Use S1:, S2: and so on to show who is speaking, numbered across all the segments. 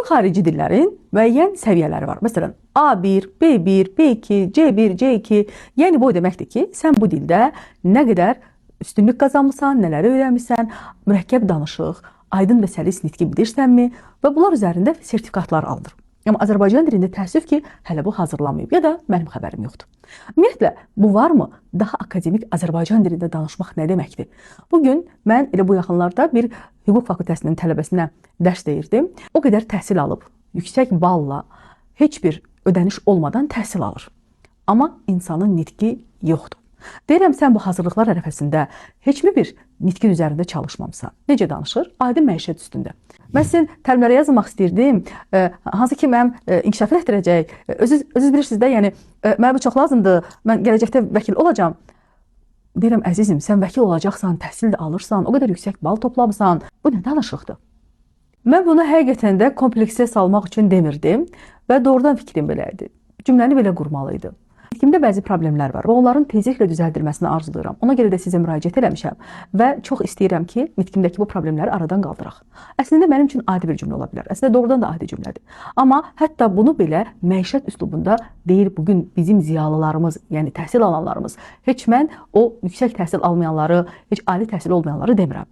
S1: Bütün xarici dillərin müəyyən səviyyələri var. Məsələn, A1, B1, B2, C1, C2. Yəni bu o deməkdir ki, sən bu dildə nə qədər üstünlük qazanmısan, nələri öyrənmisən, mürəkkəb danışıq, aydın və səlis nitqi bilirsənmi və bunlar üzərində sertifikatlar alınır. Amma Azərbaycan dilində təəssüf ki, hələ bu hazırlanmayıb ya da mənim xəbərim yoxdur. Ümumiyyətlə, bu varmı? Daha akademik Azərbaycan dilində danışmaq nə deməkdir? Bugün mən elə bu yaxınlarda bir hüquq fakültəsinin tələbəsinə dərs deyirdim. O qədər təhsil alıb, yüksək balla, heç bir ödəniş olmadan təhsil alır. Amma insanın nitqi yoxdur. Deyirəm, sən bu hazırlıqlar ərəfəsində heç mi bir nitqin üzərində çalışmamısan? Necə danışır? Adi məişət üstündə. Mən sizin təlimlərə yazmaq istəyirdim, hansı ki mənim inkişaf etdirəcək. Özünüz bilirsiniz də, yəni mənə bu çox lazımdır, mən gələcəkdə vəkil olacağam. Deyirəm, əzizim, sən vəkil olacaqsan, təhsil də alırsan, o qədər yüksək bal toplamısan. Bu nə danışıqdır? Mən bunu həqiqətən də kompleksə salmaq üçün demirdim və doğrudan fikrim belə idi. Cümləni belə qurmalıydı. Nitqimdə bəzi problemlər var və onların tezliklə düzəldilməsini arzulayıram. Ona görə də sizə müraciət eləmişəm və çox istəyirəm ki, nitqimdəki bu problemləri aradan qaldıraq. Əslində mənim üçün adi bir cümlə ola bilər. Əslində doğrudan da adi cümlədir. Amma hətta bunu belə məişət üslubunda deyir bugün bizim ziyalılarımız, yəni təhsil alanlarımız. Heç mən o yüksək təhsil almayanları, heç ali təhsil olmayanları demirəm.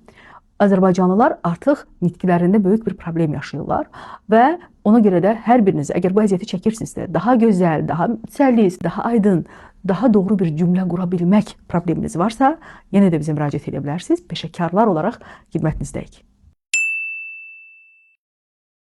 S1: Azərbaycanlılar artıq nitqlərində böyük bir problem yaşayırlar və ona görə də hər biriniz, əgər bu əziyyəti çəkirsinizsə, daha gözəl, daha səlis, daha aydın, daha doğru bir cümlə qura bilmək probleminiz varsa, yenə də bizə müraciət edə bilərsiniz. Peşəkarlar olaraq xidmətinizdəyik.